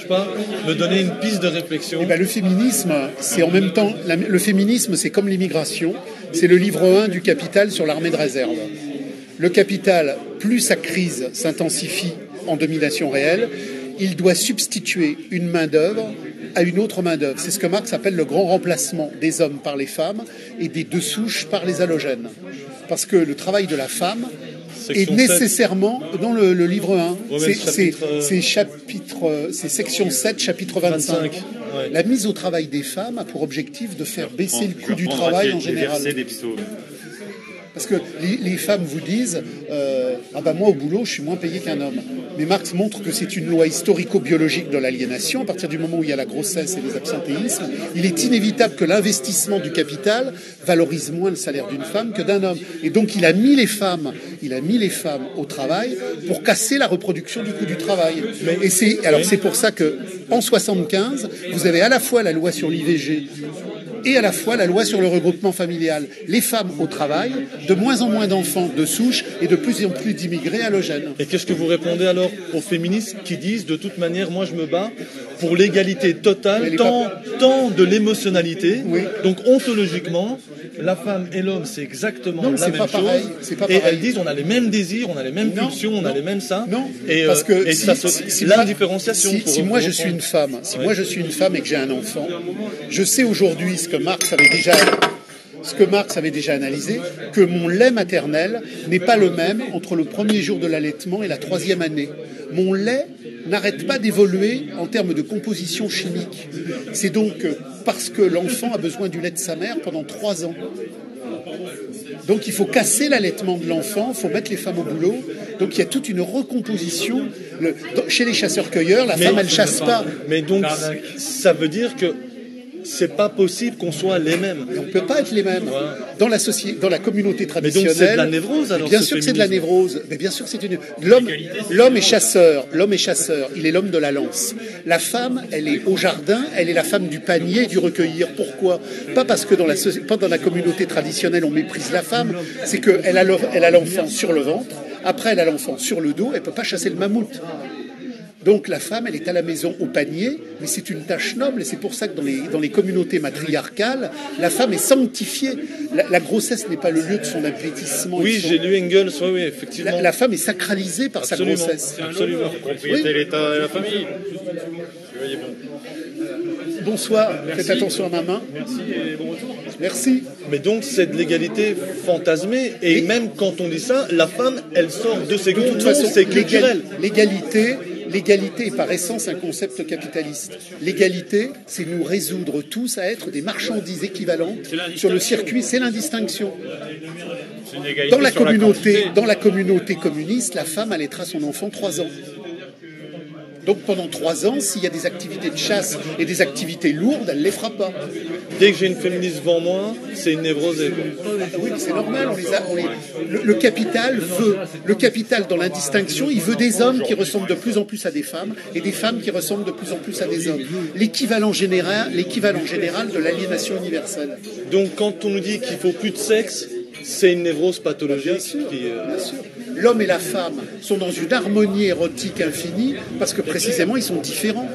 Pas me donner une piste de réflexion. Eh ben, le féminisme, c'est en même temps, le féminisme, c'est comme l'immigration, c'est le livre 1 du Capital sur l'armée de réserve. Le Capital, plus sa crise s'intensifie en domination réelle, il doit substituer une main-d'œuvre à une autre main-d'œuvre. C'est ce que Marx appelle le grand remplacement des hommes par les femmes et des deux souches par les halogènes. Parce que le travail de la femme est nécessairement dans le livre 1. C'est section 7, chapitre 25. Ouais. La mise au travail des femmes a pour objectif de faire baisser le coût du travail en général. Parce que les femmes vous disent ah ben moi au boulot je suis moins payé qu'un homme. Mais Marx montre que c'est une loi historico-biologique de l'aliénation. À partir du moment où il y a la grossesse et les absentéismes, il est inévitable que l'investissement du capital valorise moins le salaire d'une femme que d'un homme. Et donc il a mis les femmes au travail pour casser la reproduction du coût du travail. Et c'est pour ça que en 75, vous avez à la fois la loi sur l'IVG et à la fois la loi sur le regroupement familial. Les femmes au travail, de moins en moins d'enfants de souche et de plus en plus d'immigrés halogènes. Et qu'est-ce que vous répondez alors aux féministes qui disent de toute manière, moi je me bats pour l'égalité totale, tant de l'émotionnalité, oui. Donc ontologiquement, la femme et l'homme c'est exactement la même chose. Et elles disent on a les mêmes désirs, on a les mêmes pulsions, on a les mêmes ça. Non, et, parce que l'indifférenciation. Si moi je suis une femme, et que j'ai un enfant, je sais aujourd'hui ce que Marx avait déjà analysé, que mon lait maternel n'est pas le même entre le premier jour de l'allaitement et la 3e année. Mon lait n'arrête pas d'évoluer en termes de composition chimique. C'est donc parce que l'enfant a besoin du lait de sa mère pendant 3 ans. Donc il faut casser l'allaitement de l'enfant, il faut mettre les femmes au boulot. Donc il y a toute une recomposition. Chez les chasseurs-cueilleurs, la femme, elle chasse pas. Mais donc ça veut dire que c'est pas possible qu'on soit les mêmes. Mais on peut pas être les mêmes. Ouais. Dans la communauté traditionnelle. Mais donc c'est de la névrose alors. Bien sûr que c'est de la névrose. Mais bien sûr que c'est une. L'homme est chasseur. Il est l'homme de la lance. La femme, elle est au jardin. Elle est la femme du panier, du recueillir. Pourquoi ? Pas parce que pas dans la communauté traditionnelle on méprise la femme. C'est qu'elle a l'enfant sur le ventre. Après elle a l'enfant sur le dos. Elle peut pas chasser le mammouth. Donc la femme, elle est à la maison au panier, mais c'est une tâche noble, et c'est pour ça que dans les communautés matriarcales, la femme est sanctifiée. La grossesse n'est pas le lieu de son appétissement. Oui, j'ai lu Engels, oui, effectivement. La femme est sacralisée par sa grossesse. Absolument. Propriété l'État et la famille. Bonsoir, faites attention à ma main. Merci et bon retour. Merci. Mais donc c'est de l'égalité fantasmée, et même quand on dit ça, la femme, elle sort de ses groupes, c'est culturel. L'égalité est par essence un concept capitaliste. L'égalité, c'est nous résoudre tous à être des marchandises équivalentes sur le circuit, c'est l'indistinction. Dans la communauté communiste, la femme allaitera son enfant 3 ans. Donc pendant 3 ans, s'il y a des activités de chasse et des activités lourdes, elle ne les fera pas. Dès que j'ai une féministe devant moi, c'est une névrosée. Oui, c'est normal. Le capital dans l'indistinction, il veut des hommes qui ressemblent de plus en plus à des femmes et des femmes qui ressemblent de plus en plus à des hommes. L'équivalent général de l'aliénation universelle. Donc quand on nous dit qu'il faut plus de sexe, c'est une névrose pathologique. Bien sûr. L'homme et la femme sont dans une harmonie érotique infinie parce que précisément ils sont différents.